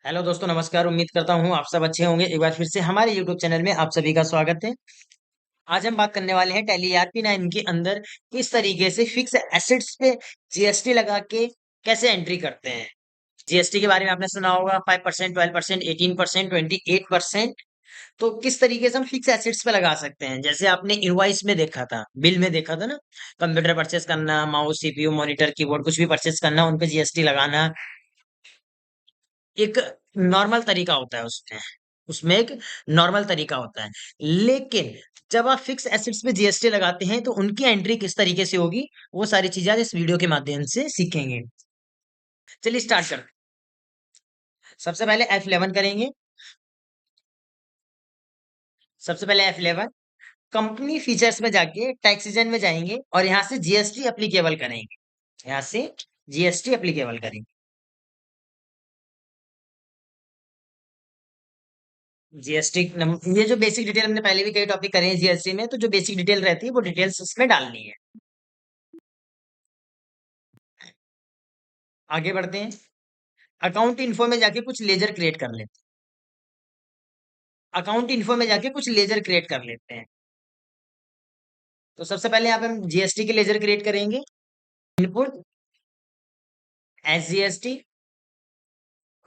Hello दोस्तों, नमस्कार। उम्मीद करता हूँ आप सब अच्छे होंगे। एक बार फिर से हमारे यूट्यूब चैनल में आप सभी का स्वागत है। आज हम बात करने वाले हैं टैली ERP 9 के अंदर किस तरीके से फिक्स एसेट्स पे जीएसटी लगा के कैसे एंट्री करते हैं। जीएसटी के बारे में आपने सुना होगा, 5%, 12%, 18%, 28%। तो किस तरीके से हम फिक्स एसेट्स पे लगा सकते हैं, जैसे आपने इनवॉइस में देखा था, बिल में देखा था ना। कंप्यूटर परचेस करना, माउस, सीपीयू, मॉनिटर, कीबोर्ड, कुछ भी परचेस करना, उन पे जीएसटी लगाना एक नॉर्मल तरीका होता है। उसमें उसमें एक नॉर्मल तरीका होता है। लेकिन जब आप फिक्स एसेट्स पे जीएसटी लगाते हैं तो उनकी एंट्री किस तरीके से होगी, वो सारी चीजें आज इस वीडियो के माध्यम से सीखेंगे। चलिए स्टार्ट करते हैं। सबसे पहले F11 करेंगे। सबसे पहले F11 कंपनी फीचर्स में जाके टैक्सेशन में जाएंगे और यहाँ से जीएसटी एप्लीकेबल करेंगे। यहाँ से जीएसटी एप्लीकेबल करेंगे। जीएसटी ये जो बेसिक डिटेल हमने पहले भी कई टॉपिक करे हैं जीएसटी में, तो जो बेसिक डिटेल रहती है वो डिटेल्स इसमें डालनी है। आगे बढ़ते हैं। अकाउंट इन्फो में जाके कुछ लेजर क्रिएट कर लेते हैं। अकाउंट इन्फो में जाके कुछ लेजर क्रिएट कर लेते हैं। तो सबसे पहले यहाँ पे हम जीएसटी के लेजर क्रिएट करेंगे। Input, SGST,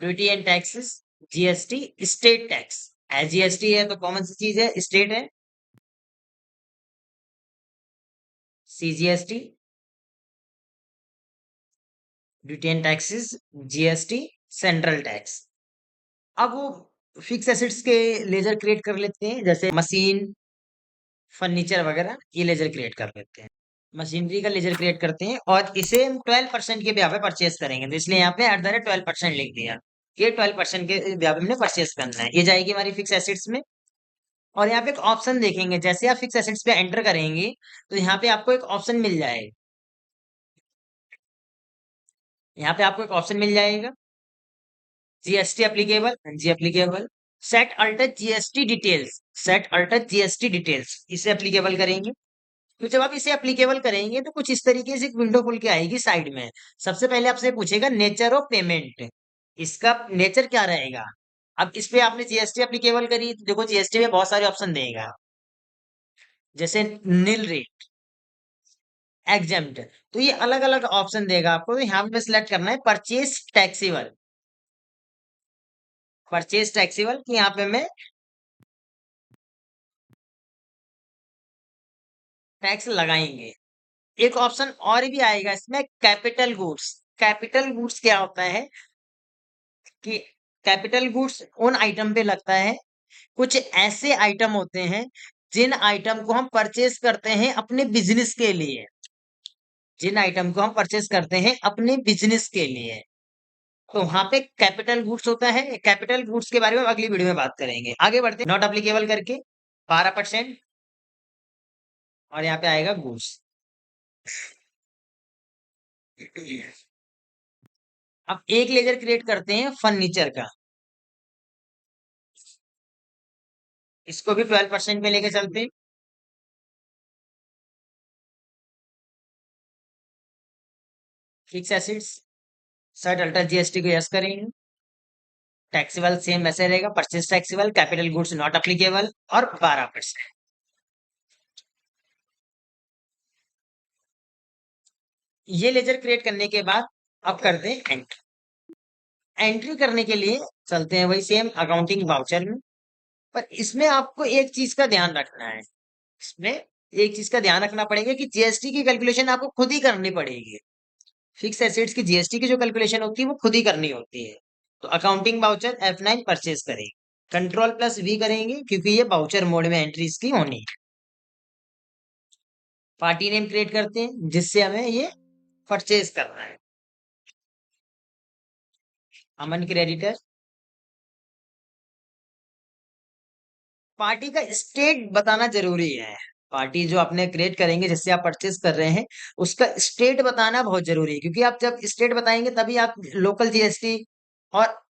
duty and taxes, GST, state tax. SGST है तो कॉमन सी चीज है, स्टेट है CGST, duty and taxes, GST, central tax. अब वो फिक्स एसेट्स के लेजर क्रिएट कर लेते हैं, जैसे मशीन, फर्नीचर वगैरह, ये लेजर क्रिएट कर लेते हैं। मशीनरी का लेजर क्रिएट करते हैं और इसे हम 12% के ब्याह पे परचेस करेंगे, तो इसलिए यहाँ पे एट द रेट 12% लिख दिया। ये 12% के ब्याह पे हमने परचेस करना है, ये जाएगी हमारी फिक्स एसेट्स में। और यहाँ पे एक ऑप्शन देखेंगे, जैसे आप फिक्स एसेट्स पे एंटर करेंगे तो यहाँ पे आपको एक ऑप्शन मिल जाएगा। यहाँ पे आपको एक ऑप्शन मिल जाएगा, GST applicable, G applicable. Set alter GST details, set alter GST details, इसे एप्लीकेबल करेंगे। तो जब आप इसे एप्लीकेबल करेंगे तो कुछ इस तरीके से एक विंडो खुल के आएगी साइड में। सबसे पहले आपसे पूछेगा नेचर ऑफ पेमेंट, इसका नेचर क्या रहेगा। अब इस पे आपने जीएसटी एप्लीकेबल करी तो देखो जीएसटी में बहुत सारे ऑप्शन देगा, जैसे नील रेट, एग्जेम्प्ट। तो ये अलग अलग ऑप्शन देगा आपको, तो यहाँ पे सिलेक्ट करना है परचेज टैक्सेबल। परचेज टैक्सेबल की यहाँ पे मैं टैक्स लगाएंगे। एक ऑप्शन और भी आएगा इसमें, कैपिटल गुड्स। कैपिटल गुड्स क्या होता है कि कैपिटल गुड्स उन आइटम पे लगता है, कुछ ऐसे आइटम होते हैं जिन आइटम को हम परचेस करते हैं अपने बिजनेस के लिए। जिन आइटम को हम परचेस करते हैं अपने बिजनेस के लिए, तो वहां पे कैपिटल गुड्स होता है। कैपिटल गुड्स के बारे में अगली वीडियो में बात करेंगे। आगे बढ़ते हैं, नॉट अप्लीकेबल करके 12%, और यहाँ पे आएगा गुड्स। अब एक लेजर क्रिएट करते हैं फर्नीचर का, इसको भी 12% में लेके चलते हैं। फिक्स एसिड्स, सर्ट अल्टर जीएसटी को यस करेंगे। टैक्सेबल सेम वैसे रहेगा, purchase taxable, capital goods not applicable, और 12%। ये लेजर क्रिएट करने के बाद अब करते हैं एंट्री। एंट्री करने के लिए चलते हैं वही सेम अकाउंटिंग वाउचर में। पर इसमें आपको एक चीज का ध्यान रखना है, इसमें एक चीज का ध्यान रखना पड़ेगा कि जीएसटी की कैलकुलेशन आपको खुद ही करनी पड़ेगी। फिक्स एसेट्स की जीएसटी की जो कैलकुलेशन होती है वो खुद ही करनी होती है। तो अकाउंटिंग वाउचर F9 परचेज करेंगे, कंट्रोल+V करेंगे क्योंकि ये वाउचर मोड में एंट्री इसकी होनी है। पार्टी नेम क्रिएट करते हैं जिससे हमें ये परचेज करना है। अमन क्रेडिटर। पार्टी का स्टेट बताना जरूरी है। पार्टी जो आपने क्रिएट करेंगे जिससे आप परचेज कर रहे हैं, उसका स्टेट बताना बहुत जरूरी है, क्योंकि आप जब स्टेट बताएंगे तभी आप लोकल जीएसटी और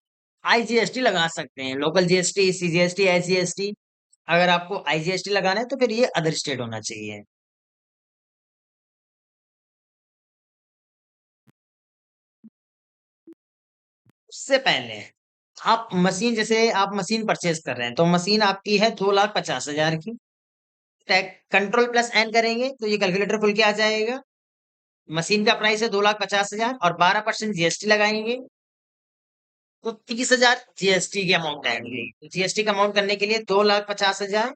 आईजीएसटी लगा सकते हैं। Local GST, CGST, SGST. अगर आपको आईजीएसटी लगाना है तो फिर ये अदर स्टेट होना चाहिए। उससे पहले आप मशीन, जैसे आप मशीन परचेज कर रहे हैं तो मशीन आपकी है 2,50,000 की। कंट्रोल प्लस एन करेंगे तो ये कैलकुलेटर खुल के आ जाएगा। मशीन का प्राइस है 2,50,000 और 12% जीएसटी लगाएंगे तो 30,000 जीएसटी की अमाउंट आएगी। जीएसटी का अमाउंट करने के लिए 2,50,000,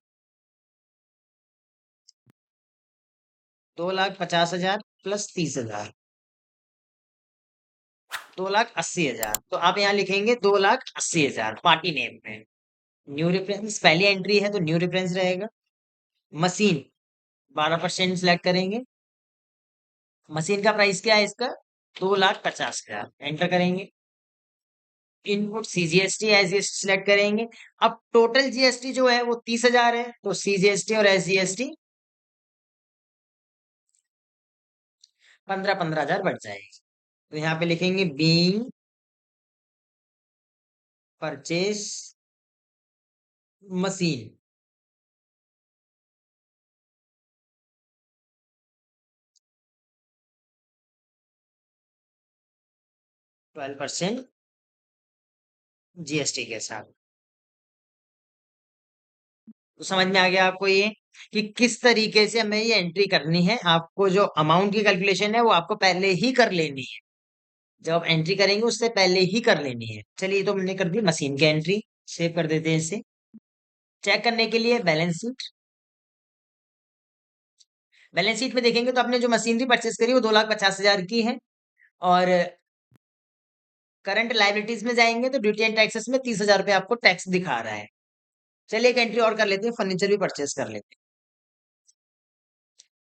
2,50,000 प्लस 30,000, 2,80,000। तो आप यहाँ लिखेंगे 2,80,000 पार्टी नेम में। न्यू रेफरेंस पहली एंट्री है तो न्यू रेफरेंस रहेगा। मशीन 12% सिलेक्ट करेंगे। मशीन का प्राइस क्या है इसका? 2,50,000 एंटर करेंगे। इनपुट सीजीएसटी एसजीएसटी सिलेक्ट करेंगे। अब टोटल जीएसटी जो है वो 30,000 है तो सीजीएसटी और एसजीएसटी 15,000 बढ़ जाएगी। तो यहाँ पे लिखेंगे बीइंग परचेस मशीन, 12% जीएसटी के साथ। तो समझ में आ गया आपको ये कि किस तरीके से हमें ये एंट्री करनी है। आपको जो अमाउंट की कैलकुलेशन है वो आपको पहले ही कर लेनी है। जब आप एंट्री करेंगे उससे पहले ही कर लेनी है। चलिए, ये तो हमने कर दी मशीन की एंट्री। सेव कर देते हैं इसे। चेक करने के लिए बैलेंस शीट। बैलेंस शीट में देखेंगे तो आपने जो मशीनरी परचेस करी वो 2,50,000 की है। और करंट लाइबिलिटीज में जाएंगे तो ड्यूटी एंड टैक्सेस में 30,000 रुपये आपको टैक्स दिखा रहा है। चलिए, एक एंट्री और कर लेते हैं, फर्नीचर भी परचेस कर लेते हैं।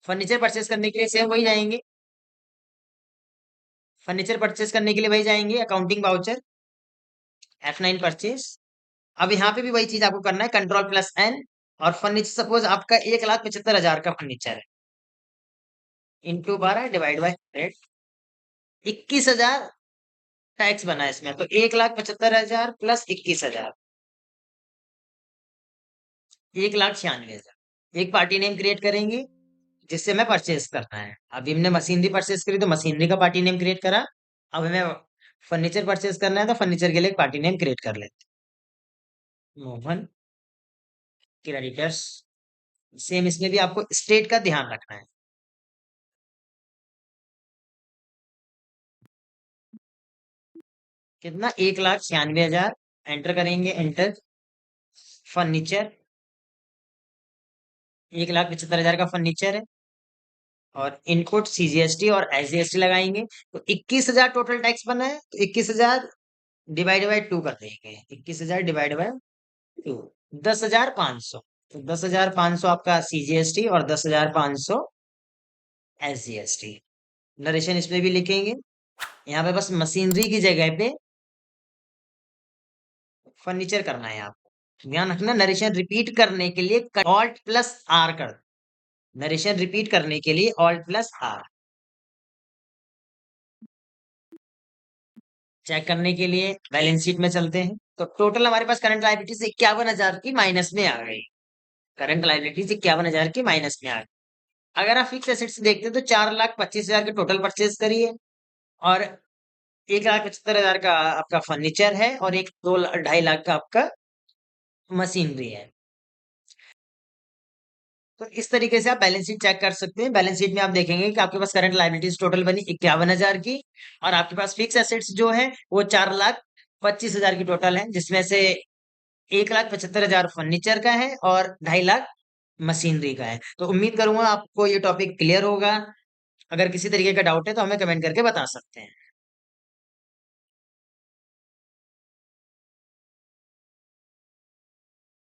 फर्नीचर परचेस करने के लिए सेम वही जाएंगे। फर्नीचर परचेस करने के लिए वही जाएंगे, अकाउंटिंग वाउचर, F9 परचेस। अब यहाँ पे भी वही चीज आपको करना है, कंट्रोल प्लस एन। और फर्नीचर सपोज आपका 1,75,000 का फर्नीचर है, इंटू 12 डिवाइड बाई 100, 21,000 टैक्स बना है इसमें। तो 1,75,000 प्लस 21,000, 1,96,000। एक पार्टी नेम क्रिएट करेंगे जिससे हमें परचेज करना है। अभी हमने मशीनरी परचेज करी तो मशीनरी का पार्टी नेम क्रिएट करा। अब हमें फर्नीचर परचेज करना है तो फर्नीचर के लिए एक पार्टी नेम क्रिएट कर लेते हैं, मोहन क्रेडिटर्स। सेम इसमें भी आपको स्टेट का ध्यान रखना है। कितना? 1,96,000 एंटर करेंगे, एंटर। फर्नीचर 1,75,000 का फर्नीचर है और इनपुट सीजीएसटी और एसजीएसटी लगाएंगे तो 21,000 टोटल टैक्स बना है। तो 21,000 डिवाइड बाई 2 कर देंगे। 21,000 डिवाइड बाई 2, 10,500। तो 10,500 आपका सीजीएसटी और 10,500 एसजीएसटी। नरेशन इसमें भी लिखेंगे। यहाँ पे बस मशीनरी की जगह पे फर्नीचर करना है आपको। ध्यान रखना, नरेशन रिपीट करने के लिए ऑल्ट प्लस आर कर। नरेशन रिपीट करने के लिए ऑल्ट प्लस आर। चेक करने के लिए बैलेंस शीट में चलते हैं तो टोटल हमारे पास करंट लायबिलिटीज 51,000 की माइनस में आ गई। करंट लायबिलिटीज 51,000 की माइनस में आ गई। अगर आप फिक्स एसेट्स देखते हैं तो 4,25,000 की टोटल परचेज करिए और 1,75,000 का आपका फर्नीचर है और एक 2-2.5 लाख का आपका मशीनरी है। तो इस तरीके से आप बैलेंस शीट चेक कर सकते हैं। बैलेंस शीट में आप देखेंगे कि आपके पास करंट लायबिलिटीज टोटल बनी 51,000 की और आपके पास फिक्स एसेट्स जो है वो 4,25,000 की टोटल है, जिसमें से 1,75,000 फर्नीचर का है और 2.5 लाख मशीनरी का है। तो उम्मीद करूंगा आपको ये टॉपिक क्लियर होगा। अगर किसी तरीके का डाउट है तो हमें कमेंट करके बता सकते हैं।